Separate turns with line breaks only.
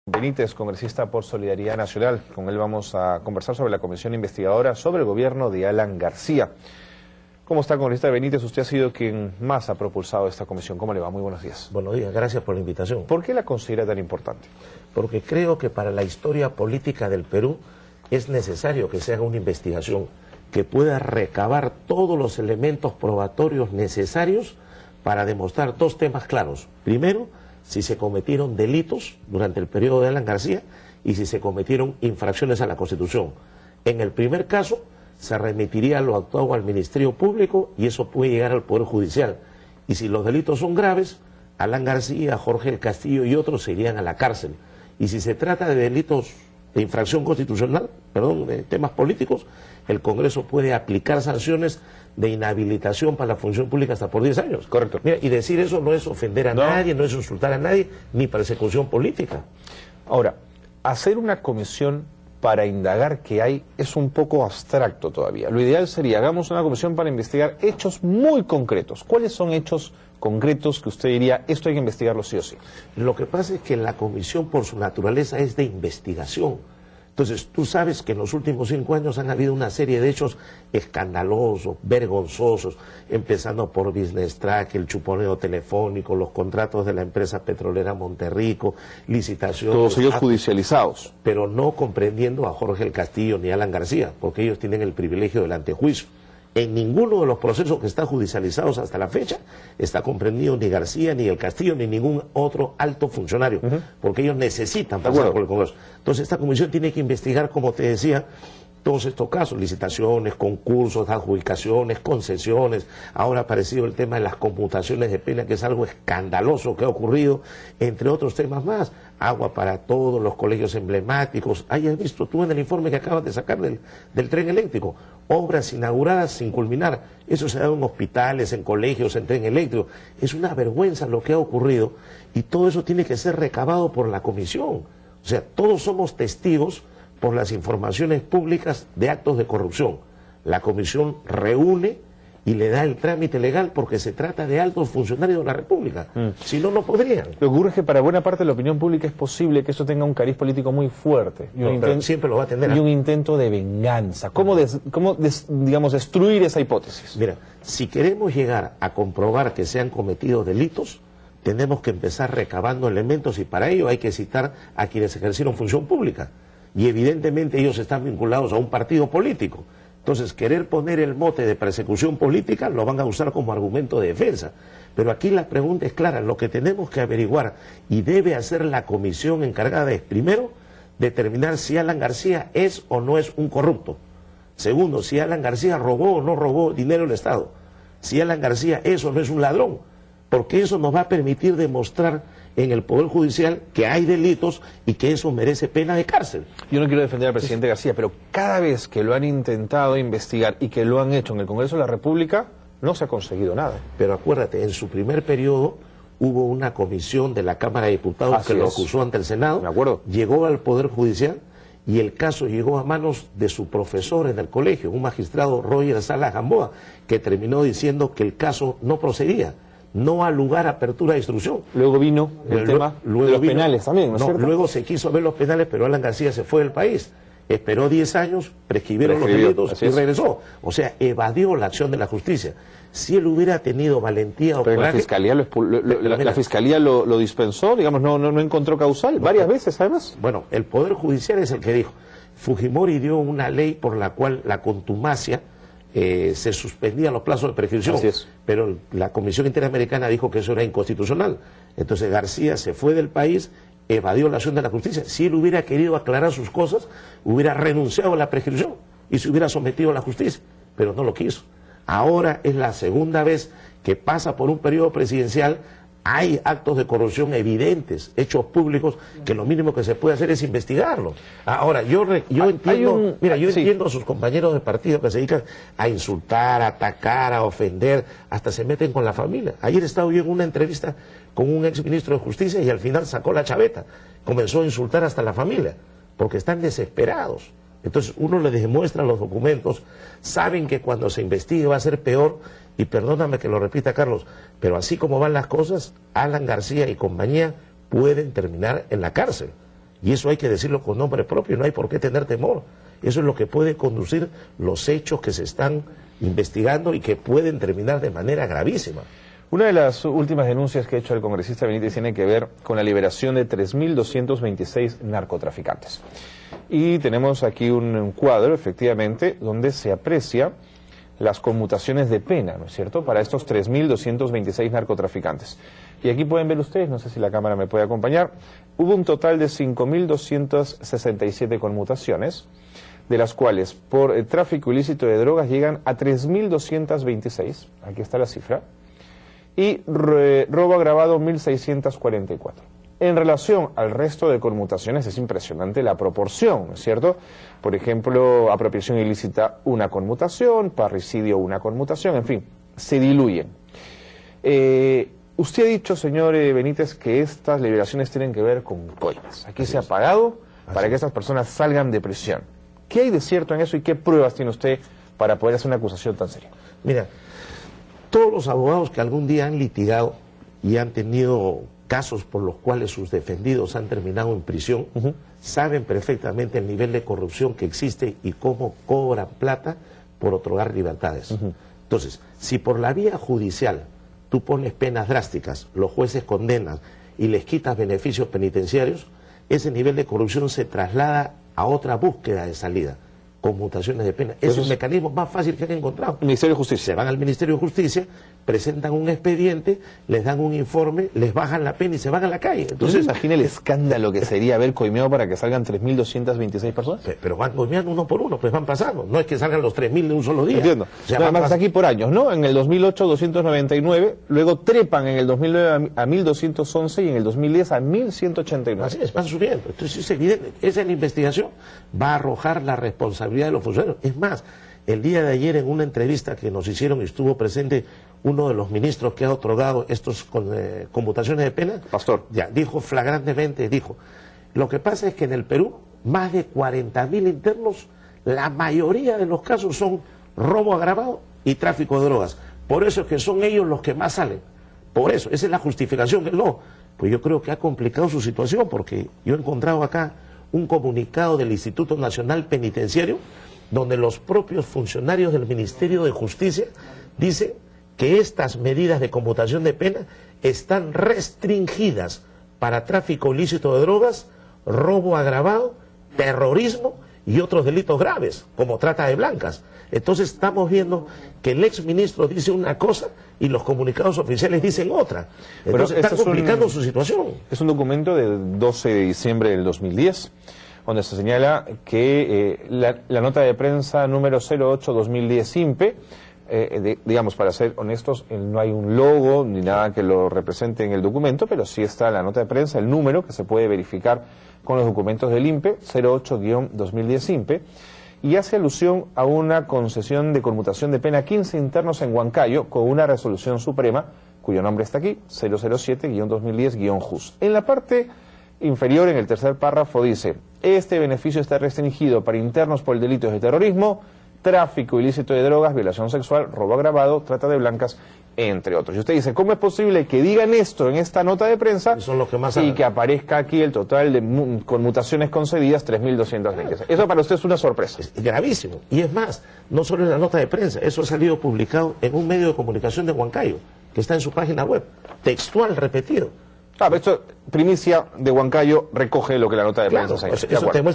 Benítez, congresista por Solidaridad Nacional. Con él vamos a conversar sobre la comisión investigadora sobre el gobierno de Alan García. ¿Cómo está, congresista Benítez? Usted ha sido quien más ha propulsado esta comisión. ¿Cómo le va? Muy buenos días.
Buenos días, gracias por la invitación.
¿Por qué la considera tan importante?
Porque creo que para la historia política del Perú es necesario que se haga una investigación que pueda recabar todos los elementos probatorios necesarios para demostrar dos temas claros. Primero, si se cometieron delitos durante el periodo de Alan García y si se cometieron infracciones a la Constitución. En el primer caso, se remitiría lo actuado al Ministerio Público y eso puede llegar al Poder Judicial. Y si los delitos son graves, Alan García, Jorge del Castillo y otros se irían a la cárcel. Y si se trata de delitos de infracción constitucional, de temas políticos, el Congreso puede aplicar sanciones de inhabilitación para la función pública hasta por 10 años.
Correcto.
Mira, y decir eso no es ofender a nadie, no es insultar a nadie, ni persecución política.
Ahora, hacer una comisión para indagar qué hay es un poco abstracto todavía. Lo ideal sería, hagamos una comisión para investigar hechos muy concretos. ¿Cuáles son hechos concretos que usted diría, esto hay que investigarlo sí o sí?
Lo que pasa es que la comisión por su naturaleza es de investigación. Entonces, tú sabes que en los últimos 5 años han habido una serie de hechos escandalosos, vergonzosos, empezando por Business Track, el chuponeo telefónico, los contratos de la empresa petrolera Monterrico, licitaciones...
Todos ellos judicializados.
Pero no comprendiendo a Jorge el Castillo ni a Alan García, porque ellos tienen el privilegio del antejuicio. En ninguno de los procesos que están judicializados hasta la fecha está comprendido ni García, ni el Castillo, ni ningún otro alto funcionario, porque ellos necesitan pasar por el Congreso. Entonces esta comisión tiene que investigar, como te decía, todos estos casos, licitaciones, concursos, adjudicaciones, concesiones. Ahora ha aparecido el tema de las conmutaciones de pena, que es algo escandaloso que ha ocurrido, entre otros temas más. Agua para todos, los colegios emblemáticos. Hayas visto tú en el informe que acabas de sacar del tren eléctrico, obras inauguradas sin culminar. Eso se ha dado en hospitales, en colegios, en tren eléctrico. Es una vergüenza lo que ha ocurrido y todo eso tiene que ser recabado por la comisión. O sea, todos somos testigos por las informaciones públicas de actos de corrupción. La comisión reúne y le da el trámite legal porque se trata de altos funcionarios de la República. Si no, no podrían.
Lo que ocurre es que para buena parte de la opinión pública es posible que eso tenga un cariz político muy fuerte.
Pero siempre lo va a tener.
Y un intento de venganza. ¿Cómo digamos, destruir esa hipótesis?
Mira, si queremos llegar a comprobar que se han cometido delitos, tenemos que empezar recabando elementos y para ello hay que citar a quienes ejercieron función pública. Y evidentemente ellos están vinculados a un partido político. Entonces, querer poner el mote de persecución política lo van a usar como argumento de defensa. Pero aquí la pregunta es clara, lo que tenemos que averiguar y debe hacer la comisión encargada es, primero, determinar si Alan García es o no es un corrupto. Segundo, si Alan García robó o no robó dinero del Estado. Si Alan García es o no es un ladrón. Porque eso nos va a permitir demostrar en el Poder Judicial que hay delitos y que eso merece pena de cárcel.
Yo no quiero defender al presidente García, pero cada vez que lo han intentado investigar y que lo han hecho en el Congreso de la República, no se ha conseguido nada.
Pero acuérdate, en su primer periodo hubo una comisión de la Cámara de Diputados que lo acusó ante el Senado.
Me acuerdo.
Llegó al Poder Judicial y el caso llegó a manos de su profesor en el colegio, un magistrado, Roger Salas Gamboa, que terminó diciendo que el caso no procedía. No ha lugar a apertura de instrucción.
Luego vino el tema de los penales también, ¿no es cierto?
Luego se quiso ver los penales, pero Alan García se fue del país. Esperó 10 años, prescribieron los delitos y regresó. O sea, evadió la acción de la justicia. Si él hubiera tenido valentía o
pero
coraje...
la Fiscalía lo dispensó, digamos, no encontró causal, varias veces además.
Bueno, el Poder Judicial es el que dijo. Fujimori dio una ley por la cual la contumacia... se suspendían los plazos de prescripción, pero la Comisión Interamericana dijo que eso era inconstitucional. Entonces García se fue del país, evadió la acción de la justicia. Si él hubiera querido aclarar sus cosas, hubiera renunciado a la prescripción y se hubiera sometido a la justicia, pero no lo quiso. Ahora es la segunda vez que pasa por un periodo presidencial. Hay actos de corrupción evidentes, hechos públicos, que lo mínimo que se puede hacer es investigarlo. Ahora, yo entiendo, entiendo a sus compañeros de partido que se dedican a insultar, a atacar, a ofender, hasta se meten con la familia. Ayer estaba yo en una entrevista con un exministro de Justicia y al final sacó la chaveta. Comenzó a insultar hasta la familia, porque están desesperados. Entonces uno les demuestra los documentos, saben que cuando se investigue va a ser peor, y perdóname que lo repita, Carlos, pero así como van las cosas, Alan García y compañía pueden terminar en la cárcel. Y eso hay que decirlo con nombre propio, no hay por qué tener temor. Eso es lo que puede conducir los hechos que se están investigando y que pueden terminar de manera gravísima.
Una de las últimas denuncias que ha hecho el congresista Benítez tiene que ver con la liberación de 3.226 narcotraficantes. Y tenemos aquí un cuadro, efectivamente, donde se aprecia las conmutaciones de pena, ¿no es cierto?, para estos 3.226 narcotraficantes. Y aquí pueden ver ustedes, no sé si la cámara me puede acompañar, hubo un total de 5.267 conmutaciones, de las cuales por tráfico ilícito de drogas llegan a 3.226, aquí está la cifra, y robo agravado 1.644. En relación al resto de conmutaciones es impresionante la proporción, ¿no es cierto? Por ejemplo, apropiación ilícita, una conmutación, parricidio, una conmutación, en fin, se diluyen. Usted ha dicho, señor Benítez, que estas liberaciones tienen que ver con coimas. Aquí se ha pagado para que estas personas salgan de prisión. ¿Qué hay de cierto en eso y qué pruebas tiene usted para poder hacer una acusación tan seria?
Mira, todos los abogados que algún día han litigado y han tenido casos por los cuales sus defendidos han terminado en prisión, saben perfectamente el nivel de corrupción que existe y cómo cobran plata por otorgar libertades. Entonces, si por la vía judicial tú pones penas drásticas, los jueces condenan y les quitas beneficios penitenciarios, ese nivel de corrupción se traslada a otra búsqueda de salida, conmutaciones de pena. Es el mecanismo más fácil que han encontrado.
Ministerio de Justicia.
Se van al Ministerio de Justicia, presentan un expediente, les dan un informe, les bajan la pena y se van a la calle.
Entonces, imagina el escándalo que sería haber coimeado para que salgan 3.226 personas.
Pero van coimeando uno por uno, pues van pasando. No es que salgan los 3.000 de un solo día.
Entiendo.
O sea,
además aquí por años, ¿no? En el 2008, 299, luego trepan en el 2009 a 1.211 y en el 2010 a 1.189.
Así es, van subiendo. Entonces es evidente. Esa es la investigación. Va a arrojar la responsabilidad de los funcionarios. Es más, el día de ayer en una entrevista que nos hicieron y estuvo presente uno de los ministros que ha otorgado estos conmutaciones de pena,
Pastor,
ya dijo flagrantemente, dijo, lo que pasa es que en el Perú más de 40.000 internos, la mayoría de los casos son robo agravado y tráfico de drogas. Por eso es que son ellos los que más salen. Por eso, esa es la justificación. No, pues yo creo que ha complicado su situación porque yo he encontrado acá un comunicado del Instituto Nacional Penitenciario donde los propios funcionarios del Ministerio de Justicia dicen que estas medidas de conmutación de pena están restringidas para tráfico ilícito de drogas, robo agravado, terrorismo y otros delitos graves, como trata de blancas. Entonces estamos viendo que el exministro dice una cosa y los comunicados oficiales dicen otra. Entonces está complicando su situación.
Es un documento del 12 de diciembre del 2010, donde se señala que la nota de prensa número 08-2010 INPE, digamos, para ser honestos, no hay un logo ni nada que lo represente en el documento, pero sí está la nota de prensa, el número que se puede verificar con los documentos del INPE, 08-2010 INPE, y hace alusión a una concesión de conmutación de pena a 15 internos en Huancayo con una resolución suprema, cuyo nombre está aquí, 007-2010-JUS. En la parte inferior, en el tercer párrafo, dice: este beneficio está restringido para internos por delitos de terrorismo, tráfico ilícito de drogas, violación sexual, robo agravado, trata de blancas, entre otros. Y usted dice, ¿cómo es posible que digan esto en esta nota de prensa
son los que más
y que aparezca aquí el total de conmutaciones concedidas, 3.220? Eso para usted es una sorpresa.
Es gravísimo. Y es más, no solo en la nota de prensa, eso ha salido publicado en un medio de comunicación de Huancayo, que está en su página web, textual, repetido.
Esto, primicia de Huancayo, recoge lo que la nota de prensa
Claro,
señala.
eso te muestra